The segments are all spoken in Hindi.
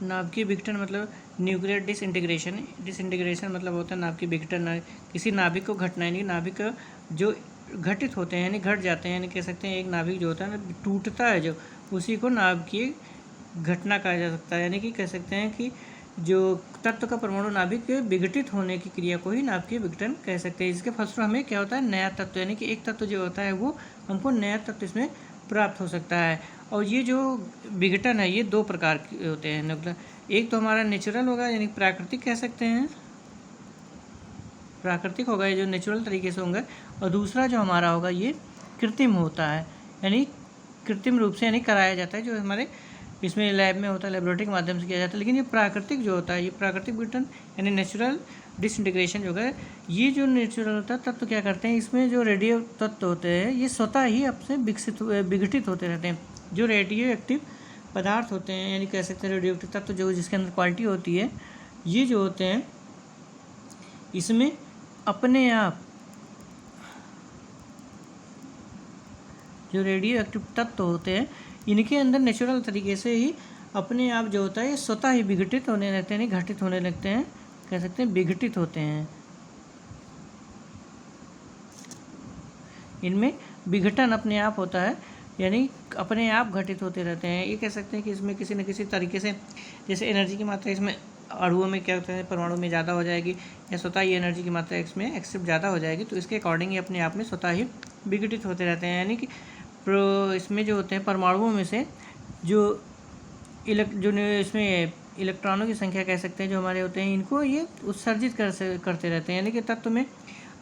नाभिकीय विघटन मतलब न्यूक्लियर डिसइंटीग्रेशन। डिसइंटीग्रेशन मतलब होता है नाभिकीय विघटन, किसी नाभिक को घटना, यानी नाभिक जो घटित होते हैं यानी घट जाते हैं, यानी कह सकते हैं एक नाभिक जो होता है ना टूटता है जो, उसी को नाभिकीय घटना कहा जा सकता है। यानी कि कह सकते हैं कि जो तत्व का परमाणु नाभिक के विघटित होने की क्रिया को ही नाभिकीय विघटन कह सकते हैं। इसके फलस्वरूप हमें क्या होता है, नया तत्व, यानी कि एक तत्व जो होता है वो हमको नया तत्व इसमें प्राप्त हो सकता है। और ये जो विघटन है ये दो प्रकार के होते हैं, मतलब एक तो हमारा नेचुरल होगा यानी प्राकृतिक कह सकते हैं, प्राकृतिक होगा ये जो नेचुरल तरीके से होंगे, और दूसरा जो हमारा होगा ये कृत्रिम होता है, यानी कृत्रिम रूप से यानी कराया जाता है, जो हमारे इसमें लैब में होता है, लेबोरेटरी के माध्यम से किया जाता है। लेकिन ये प्राकृतिक जो होता है, ये प्राकृतिक विघटन यानी नेचुरल डिसइंटीग्रेशन जो है, ये जो नेचुरल होता है तत्व क्या करते हैं, इसमें जो रेडियो तत्व होते हैं ये स्वतः ही आपसे विघटित होते रहते हैं। जो रेडियो एक्टिव पदार्थ होते हैं, यानी कह सकते हैं रेडियो एक्टिव तत्व जो जिसके अंदर क्वालिटी होती है, ये जो होते हैं इसमें अपने आप जो रेडियो एक्टिव तत्व होते हैं इनके अंदर नेचुरल तरीके से ही अपने आप जो होता है ये स्वतः ही विघटित होने लगते हैं, यानी घटित होने लगते हैं, कह सकते हैं विघटित होते हैं। इनमें विघटन अपने आप होता है, यानी अपने आप घटित होते रहते हैं। ये कह सकते हैं कि इसमें किसी न किसी तरीके से जैसे एनर्जी की मात्रा इसमें अणुओं में क्या होता है, परमाणु में ज़्यादा हो जाएगी, या स्वतः ही एनर्जी की मात्रा इसमें एक्सेप्ट ज़्यादा हो जाएगी, तो इसके अकॉर्डिंग ये अपने आप में स्वतः ही विघटित होते रहते हैं। यानी कि इसमें जो होते हैं परमाणुओं में से जो इसमें इलेक्ट्रॉनों की संख्या कह सकते हैं जो हमारे होते हैं, इनको ये उत्सर्जित करते रहते हैं। यानी कि तत्व में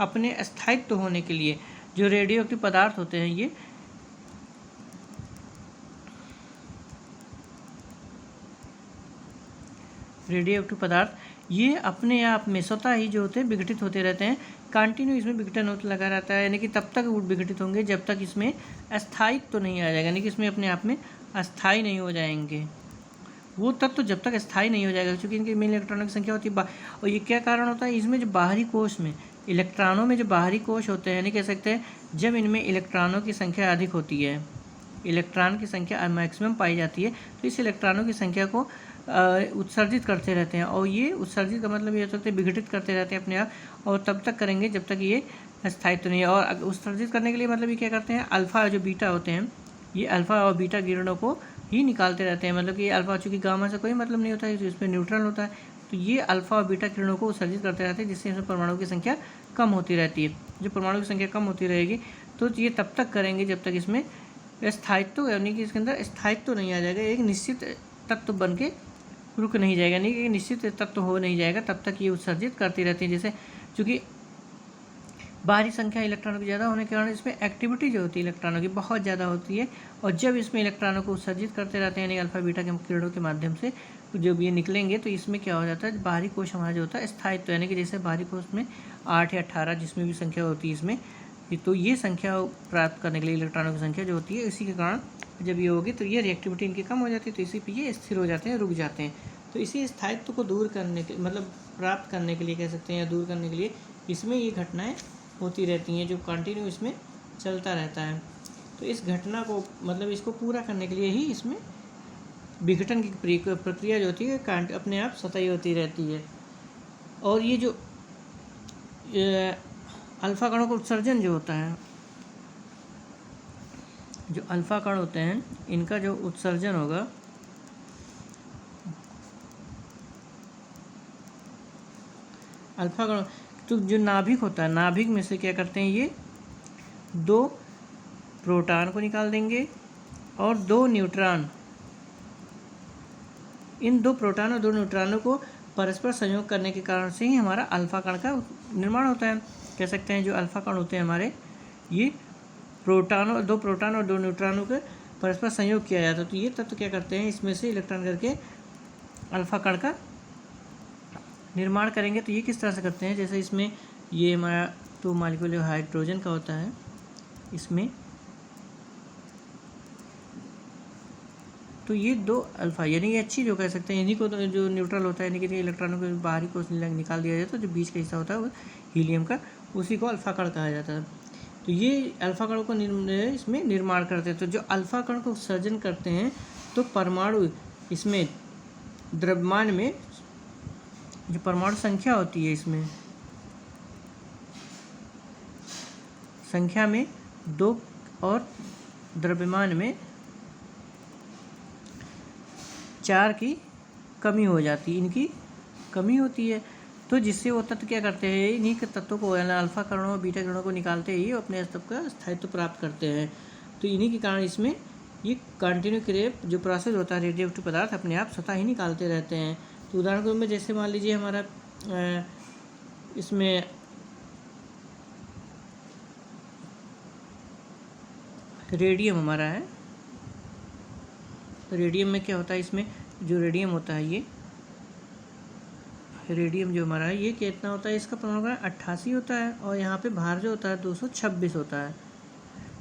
अपने स्थायित्व होने के लिए जो रेडियो एक्टिव पदार्थ होते हैं, ये रेडियो एक्टिव पदार्थ ये अपने आप में स्वतः ही जो होते हैं विघटित होते रहते हैं। कंटिन्यू इसमें विघटन होता लगा रहता है, यानी कि तब तक विघटित होंगे जब तक इसमें अस्थायित्व तो नहीं आ जाएगा, यानी कि इसमें अपने आप में अस्थायी नहीं हो जाएंगे वो तत्व जब तक स्थायी नहीं हो जाएगा, क्योंकि इनकी मेन इलेक्ट्रॉनों की संख्या होती है। और ये क्या कारण होता है, इसमें जो बाहरी कोश में इलेक्ट्रॉनों में जो बाहरी कोश होते हैं, यानी कह सकते हैं जब इनमें इलेक्ट्रॉनों की संख्या अधिक होती है, इलेक्ट्रॉन की संख्या मैक्सिमम पाई जाती है, तो इस इलेक्ट्रॉनों की संख्या को उत्सर्जित करते रहते हैं। और ये उत्सर्जित का मतलब ये होता है विघटित करते रहते हैं अपने आप, और तब तक करेंगे जब तक ये स्थायित्व नहीं है। और उत्सर्जित करने के लिए मतलब ये क्या करते हैं, अल्फ़ा जो बीटा होते हैं, ये अल्फ़ा और बीटा किरणों को ही निकालते रहते हैं। मतलब कि अल्फ़ा चूँकि गामा से कोई मतलब नहीं होता है, इसमें न्यूट्रल होता है, तो ये अल्फ़ा और बीटा किरणों को उत्सर्जित करते रहते हैं, जिससे इसमें परमाणु की संख्या कम होती रहती है। जो परमाणु की संख्या कम होती रहेगी तो ये तब तक करेंगे जब तक इसमें स्थायित्व, यानी कि इसके अंदर स्थायित्व नहीं आ जाएगा, एक निश्चित तत्व बन के रुक नहीं जाएगा, यानी कि निश्चित तत्व हो नहीं जाएगा, तब तक ये उत्सर्जित करती रहती है। जैसे चूँकि बाहरी संख्या इलेक्ट्रॉनों की ज़्यादा होने के कारण इसमें एक्टिविटी जो होती है इलेक्ट्रॉनों की बहुत ज़्यादा होती है, और जब इसमें इलेक्ट्रॉनों को उत्सर्जित करते रहते हैं यानी अल्फा बीटा के किरणों के माध्यम से जब ये निकलेंगे, तो इसमें क्या हो जाता है, बाहरी कोश हमारा जो होता है स्थायित्व, यानी कि जैसे बाहरी कोश में 8 या 18 जिसमें भी संख्या होती है इसमें, तो ये संख्या प्राप्त करने के लिए इलेक्ट्रॉनों की संख्या जो होती है, इसी के कारण जब ये होगी तो ये रिएक्टिविटी इनकी कम हो जाती है, तो इसी पर ये स्थिर हो जाते हैं, रुक जाते हैं। तो इसी स्थायित्व को दूर करने के मतलब प्राप्त करने के लिए कह सकते हैं, या दूर करने के लिए इसमें ये घटनाएं होती रहती हैं जो कंटिन्यू इसमें चलता रहता है। तो इस घटना को मतलब इसको पूरा करने के लिए ही इसमें विघटन की प्रक्रिया जो होती है अपने आप सतही होती रहती है। और ये जो अल्फ़ा कणों का उत्सर्जन जो होता है, जो अल्फ़ा कण होते हैं इनका जो उत्सर्जन होगा, अल्फ़ा कण तो जो नाभिक होता है, नाभिक में से क्या करते हैं, ये 2 प्रोटॉन को निकाल देंगे और 2 न्यूट्रॉन, इन 2 प्रोटॉन और 2 न्यूट्रॉनों को परस्पर संयोग करने के कारण से ही हमारा अल्फ़ा कण का निर्माण होता है। कह सकते हैं जो अल्फ़ा कण होते हैं हमारे, ये 2 प्रोटॉन और 2 न्यूट्रॉनों के परस्पर संयोग किया जाता है। तो ये तत्व क्या करते हैं, इसमें से इलेक्ट्रॉन करके अल्फ़ा कण का निर्माण करेंगे। तो ये किस तरह से करते हैं, जैसे इसमें ये हमारा 2 मॉलिक्यूल हाइड्रोजन का होता है, इसमें तो ये 2 अल्फ़ा, यानी ये अच्छी जो कह सकते हैं, इन्हीं को तो जो न्यूट्रल होता है, यानी कि इलेक्ट्रॉनों को बाहरी को निकाल दिया जाता है, तो जो बीच का हिस्सा होता है वो हीलियम का, उसी को अल्फ़ा कण कहा जाता है। तो ये अल्फ़ा कण को इसमें निर्माण करते हैं। तो जो अल्फ़ा कण को उत्सर्जन करते हैं तो परमाणु इसमें द्रव्यमान में जो परमाणु संख्या होती है, इसमें संख्या में 2 और द्रव्यमान में 4 की कमी हो जाती है, इनकी कमी होती है। तो जिससे वो तत्व क्या करते हैं, इन्हीं के तत्वों को यानी अल्फा कणों और बीटा कणों को निकालते ही अपने अस्तित्व का स्थायित्व प्राप्त करते हैं। तो इन्हीं के कारण इसमें ये कंटिन्यू क्रिएट जो प्रोसेस होता है, रेडियो एक्टिव पदार्थ अपने आप स्वतः ही निकालते रहते हैं। तो उदाहरण के रूप में जैसे मान लीजिए हमारा इसमें रेडियम हमारा है। तो रेडियम में क्या होता है, इसमें जो रेडियम होता है, ये रेडियम जो हमारा है ये कितना होता है, इसका परमाणु 88 होता है और यहाँ पे भार जो होता है 226 होता है।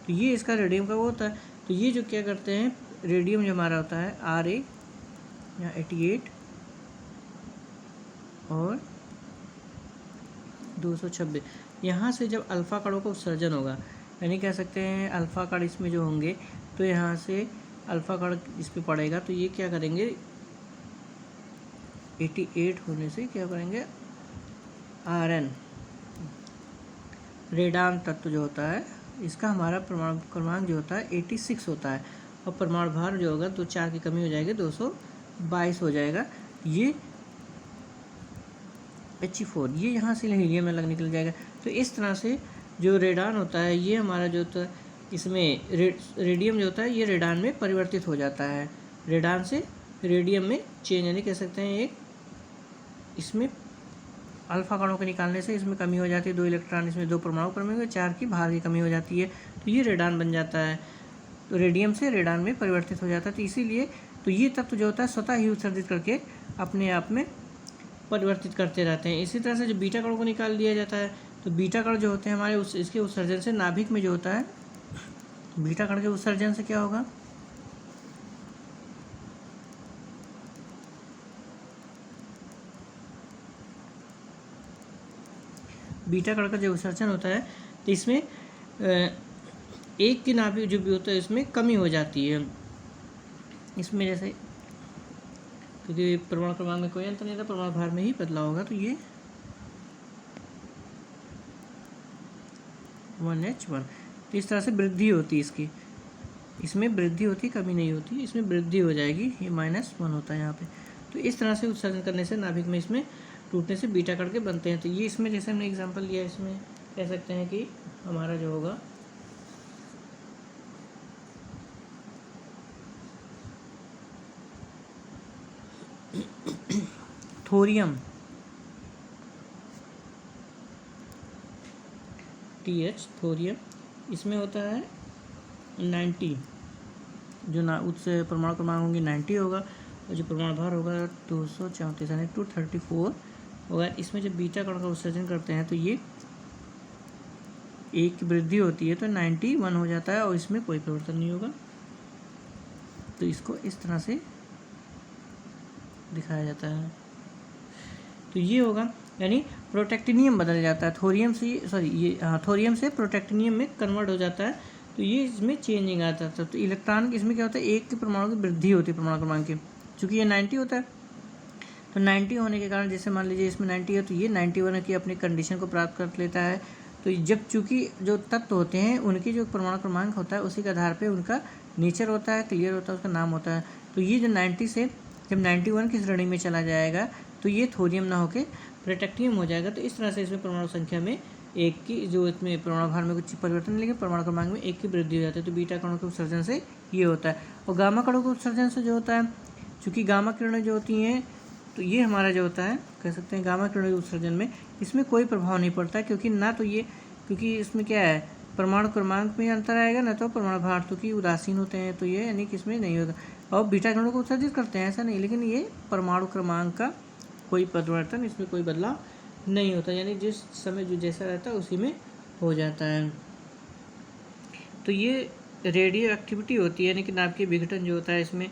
तो ये इसका रेडियम का वो होता है। तो ये जो क्या करते हैं, रेडियम जो हमारा होता है Ra या 88 और 226, यहाँ से जब अल्फ़ा कणों का उत्सर्जन होगा, यानी कह सकते हैं अल्फ़ा कण इसमें जो होंगे, तो यहाँ से अल्फ़ा कण इस पर पड़ेगा तो ये क्या करेंगे, 88 होने से क्या करेंगे, Rn रेडान तत्व जो होता है इसका हमारा परमाणु क्रमांक जो होता है 86 होता है और परमाणु भार जो होगा तो 4 की कमी हो जाएगी, 222 हो जाएगा। ये He4 ये यहाँ से हीलियम में निकल जाएगा। तो इस तरह से जो रेडान होता है ये हमारा जो होता है, इसमें रेडियम जो होता है ये रेडान में परिवर्तित हो जाता है, रेडान से रेडियम में चेंज, यानी कह सकते हैं एक इसमें अल्फा कणों के निकालने से इसमें कमी हो जाती है, 2 इलेक्ट्रॉन, इसमें 2 परमाणु क्रम में 4 की भार की कमी हो जाती है। तो ये रेडान बन जाता है, तो रेडियम से रेडान में परिवर्तित हो जाता है। तो इसीलिए तो ये तत्व जो होता है स्वतः ही उत्सर्जित करके अपने आप में परिवर्तित करते रहते हैं। इसी तरह से जो बीटा कणों को निकाल दिया जाता है, तो बीटा कण जो होते हैं हमारे इसके उत्सर्जन से नाभिक में जो होता है, बीटा कण के उत्सर्जन से क्या होगा, बीटा कण का जो उत्सर्जन होता है तो इसमें एक की नाभिक जो भी होता है इसमें कमी हो जाती है। इसमें जैसे क्योंकि परमाणु क्रमांक में कोई अंतर नहीं था, परमाणु भार में ही बदलाव होगा, तो ये 1H1। तो इस तरह से वृद्धि होती है इसकी, इसमें वृद्धि होती, कमी नहीं होती, इसमें वृद्धि हो जाएगी, ये -1 होता है यहाँ पे। तो इस तरह से उत्सर्जन करने से नाभिक में इसमें टूटने से बीटा कण के बनते हैं। तो ये इसमें जैसे हमने एग्जांपल लिया, इसमें कह सकते हैं कि हमारा जो होगा थोरियम TH थोरियम, इसमें होता है 90, जो ना उससे परमाणु क्रमांक होंगे 90 होगा और जो परमाणु भार होगा 234 यानी 234 होगा। इसमें जब बीटा कण का उत्सर्जन करते हैं तो ये एक की वृद्धि होती है तो 91 हो जाता है और इसमें कोई परिवर्तन नहीं होगा। तो इसको इस तरह से दिखाया जाता है। तो ये होगा, यानी प्रोटेक्टिनियम बदल जाता है, थोरियम से थोरियम से प्रोटेक्टिनियम में कन्वर्ट हो जाता है। तो ये इसमें चेंजिंग आता है। तो इलेक्ट्रॉन इसमें क्या होता है, एक के परमाणु की वृद्धि होती है परमाणु क्रमांक की, चूँकि ये 90 होता है तो 90 होने के कारण जैसे मान लीजिए इसमें 90 है तो ये 91 की अपनी कंडीशन को प्राप्त कर लेता है। तो जब चूँकि जो तत्व होते हैं उनकी जो परमाणु क्रमांक होता है उसी के आधार पे उनका नेचर होता है, क्लियर होता है, उसका नाम होता है। तो ये जो 90 से जब 91 की श्रेणी में चला जाएगा तो ये थोरियम ना होकर प्रोटेक्टियम हो जाएगा। तो इस तरह से इसमें परमाणु संख्या में एक की जो इसमें परमाणु भार में कुछ परिवर्तन नहीं, लेकिन परमाणु क्रमांक में एक की वृद्धि हो जाती है। तो बीटा कणों के उत्सर्जन से ये होता है। और गामा कणों के उत्सर्जन से जो होता है, चूँकि गामा किरणें जो होती हैं तो ये हमारा जो होता है कह सकते हैं गामा किरणों के उत्सर्जन में इसमें कोई प्रभाव नहीं पड़ता, क्योंकि ना तो ये क्योंकि इसमें क्या है परमाणु क्रमांक में अंतर आएगा, ना तो परमाणु भार, क्योंकि उदासीन होते हैं तो ये यानी कि इसमें नहीं होता। और बीटा कणों को उत्सर्जित करते हैं ऐसा नहीं, लेकिन ये परमाणु क्रमांक का कोई परिवर्तन, इसमें कोई बदलाव नहीं होता, यानी जिस समय जो जैसा रहता है उसी में हो जाता है। तो ये रेडियो एक्टिविटी होती है, यानी कि नाभिकीय विघटन जो होता है इसमें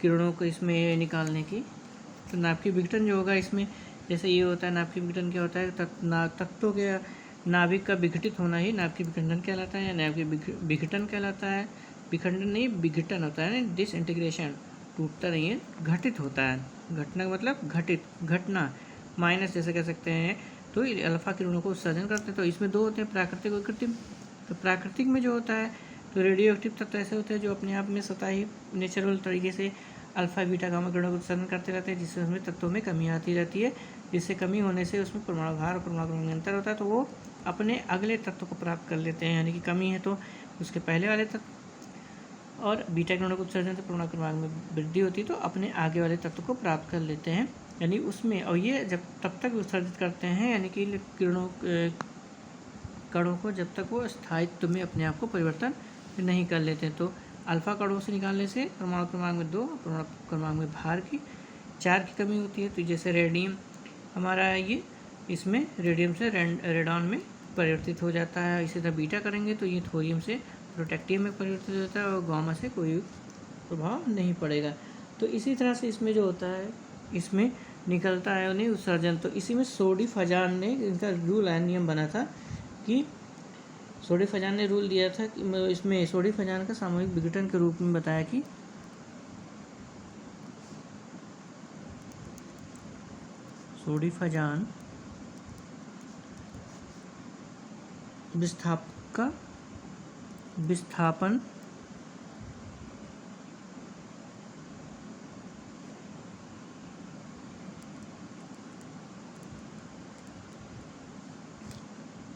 किरणों को इसमें निकालने की। तो नाभिकीय विघटन जो होगा इसमें जैसे ये होता है, नाभिकीय विघटन क्या होता है, तत्वों के नाभिक का विघटित होना ही नाभिकीय विखंडन कहलाता है या नाभिकीय विघटन कहलाता है। विखंडन नहीं, विघटन होता है, डिसइंटीग्रेशन टूटता नहीं है, घटित होता है। घटना का मतलब घटित, घटना, माइनस जैसे कह सकते हैं। तो अल्फा किरणों को उत्सर्जन करते हैं। तो इसमें दो होते हैं, प्राकृतिक और कृत्रिम। तो प्राकृतिक में जो होता है तो रेडियो एक्टिव तत्व ऐसे होते हैं जो अपने आप में सतही नेचुरल तरीके से अल्फा बीटा गामा किरणों को उत्सर्जन करते रहते हैं, जिससे उसमें तत्वों में कमी आती रहती है, जिससे कमी होने से उसमें परमाणु भार और परमाणु क्रमांक में अंतर होता है। तो वो अपने अगले तत्व को प्राप्त कर लेते हैं, यानी कि कमी है तो उसके पहले वाले तत्व, और बीटा किरणों को उत्सर्जन से परमाणु क्रमांक में वृद्धि होती है तो अपने आगे वाले तत्व को प्राप्त कर लेते हैं, यानी उसमें। और ये जब तब तक उत्सर्जित करते हैं, यानी कि कणों को जब तक वो स्थायित्व में अपने आप को परिवर्तन नहीं कर लेते। तो अल्फा कणों से निकालने से परमाणु क्रमांक में 2, परमाणु क्रमांक में भार की 4 की कमी होती है। तो जैसे रेडियम हमारा है, ये इसमें रेडियम से रेडॉन में परिवर्तित हो जाता है। इसी तरह बीटा करेंगे तो ये थोरियम से प्रोटेक्टियम में परिवर्तित हो जाता है और गामा से कोई प्रभाव नहीं पड़ेगा। तो इसी तरह से इसमें जो होता है, इसमें निकलता है उन्हें उत्सर्जन। तो इसी में सोडी फजान ने इनका रूल है, नियम बना था कि सोडी फजान ने रूल दिया था कि इसमें सोडी फजान का सामूहिक विघटन के रूप में बताया कि सोडी फजान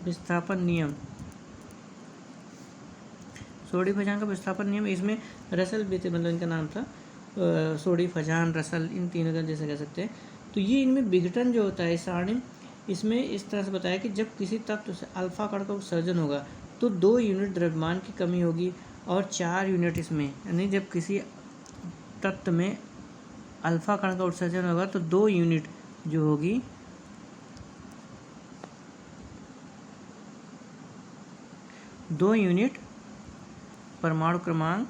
विस्थापन नियम, सोडी फजान का विस्थापन नियम, इसमें रसल भी थे, मतलब इनका नाम था सोडी फजान, रसल, इन तीनों का जैसे कह सकते हैं। तो ये इनमें विघटन जो होता है इस सारणी, इसमें इस तरह से बताया कि जब किसी तत्व से अल्फा कण का उत्सर्जन होगा तो 2 यूनिट द्रव्यमान की कमी होगी और 4 यूनिट इसमें, यानी जब किसी तत्व में अल्फा कण का उत्सर्जन होगा तो 2 यूनिट जो होगी, 2 यूनिट परमाणु क्रमांक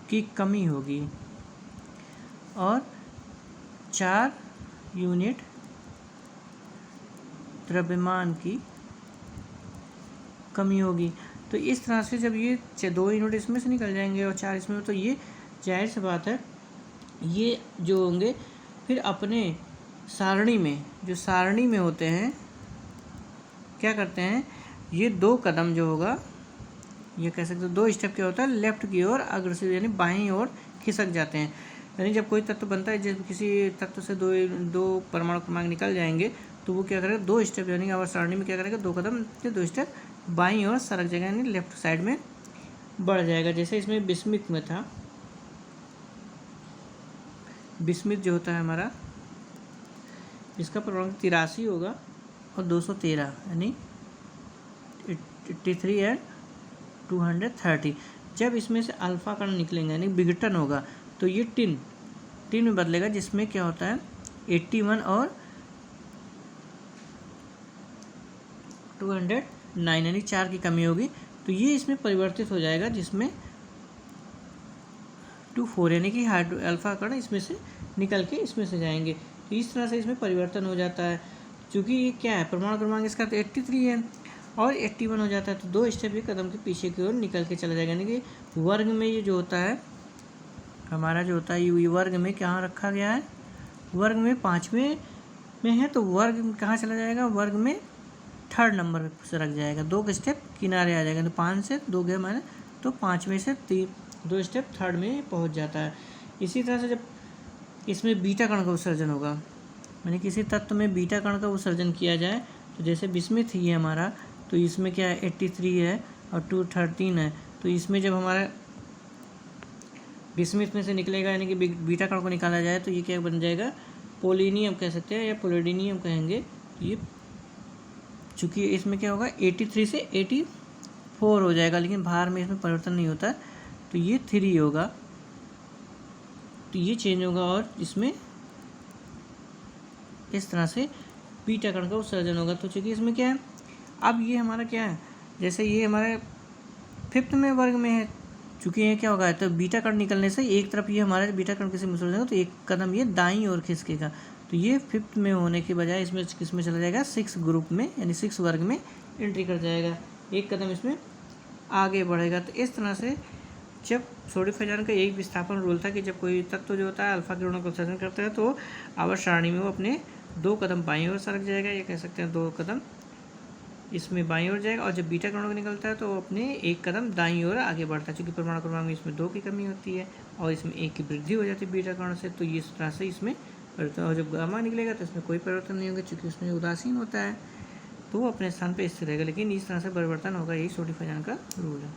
की कमी होगी और 4 यूनिट द्रव्यमान की कमी होगी। तो इस तरह से जब ये 2 यूनिट इसमें से निकल जाएंगे और 4 इसमें, तो ये जाहिर सी बात है ये जो होंगे फिर अपने सारणी में, जो सारणी में होते हैं, क्या करते हैं, ये 2 कदम जो होगा, ये कह सकते हो 2 स्टेप क्या होता है, लेफ्ट की ओर अग्रसर यानी बाईं ओर खिसक जाते हैं। यानी जब कोई तत्व बनता है, जब किसी तत्व से दो परमाणु क्रमांक निकल जाएंगे तो वो क्या करेगा, 2 स्टेप, यानी अवर सारणी में क्या करेगा, 2 कदम 2 स्टेप बाईं ओर सरक जाएगा, यानी लेफ्ट साइड में बढ़ जाएगा। जैसे इसमें बिस्मिथ में था, बिस्मिथ जो होता है हमारा, इसका परमाणु 83 होगा और 213, यानी 83 एंड 230। जब इसमें से अल्फा कण निकलेंगे यानी विघटन होगा तो ये टिन में बदलेगा, जिसमें क्या होता है 81 और 209, यानी 4 की कमी होगी। तो ये इसमें परिवर्तित हो जाएगा, जिसमें 24, यानी कि अल्फा कण इसमें से निकल के इसमें से जाएंगे। तो इस तरह से इसमें परिवर्तन हो जाता है। क्योंकि ये क्या है, परमाणु क्रमांक इसका तो 83 है और 81 हो जाता है, तो 2 स्टेप ये कदम के पीछे की ओर निकल के चला जाएगा। यानी कि वर्ग में ये जो होता है हमारा, जो होता है ये वर्ग में क्या रखा गया है, वर्ग में 5वें में है, तो वर्ग कहाँ चला जाएगा, वर्ग में 3rd नंबर से रख जाएगा, 2 स्टेप किनारे आ जाएगा। तो 5 से 2 गए माने, तो 5वें से 2 स्टेप 3rd में पहुँच जाता है। इसी तरह से जब इसमें बीटा कण का उत्सर्जन होगा, यानी किसी तत्व में बीटा कण का उत्सर्जन किया जाए, तो जैसे बिस्मिथ ही है हमारा, तो इसमें क्या है 83 है और 213 है। तो इसमें जब हमारा बिस्मिथ में से निकलेगा, यानी कि बीटा कण को निकाला जाए, तो ये क्या बन जाएगा, पोलिनियम कह सकते हैं या पोलिडिनियम कहेंगे। ये चूँकि इसमें क्या होगा 83 से 84 हो जाएगा, लेकिन भार में इसमें परिवर्तन नहीं होता, तो ये 3 होगा, तो ये चेंज होगा और इसमें इस तरह से बीटा कण का उत्सर्जन होगा। तो चूँकि इसमें क्या है अब ये हमारा क्या है, जैसे ये हमारे 5th में वर्ग में है, चूँकि ये क्या होगा, तो बीटा कण निकलने से एक तरफ ये हमारे बीटा कण किसी मिश्र हो जाएगा, तो एक कदम ये दाईं ओर खिसकेगा, तो ये 5th में होने के बजाय इसमें किस में चला जाएगा, 6 ग्रुप में यानी 6 वर्ग में एंट्री कर जाएगा, एक कदम इसमें आगे बढ़ेगा। तो इस तरह से जब सोडिफाइजान का एक विस्थापन रूल था कि जब कोई तत्व जो होता है अल्फा किरणों का उत्सर्जन करता है तो आवर्त सारणी में वो अपने 2 कदम बाईं ओर सरक जाएगा, ये कह सकते हैं 2 कदम इसमें बाईं ओर जाएगा, और जब बीटा कणों का निकलता है तो वो अपने 1 कदम दाईं ओर आगे बढ़ता है, क्योंकि परमाणु क्रमांक में इसमें 2 की कमी होती है और इसमें 1 की वृद्धि हो जाती है बीटा कण से, तो इस तरह से इसमें परिवर्तन, और जब गामा निकलेगा तो इसमें कोई परिवर्तन नहीं होगा क्योंकि उसमें उदासीन होता है, तो वो अपने स्थान पर स्थिर रहेगा, लेकिन इस तरह से परिवर्तन होगा, यही सोडिफाइजान का रूल है।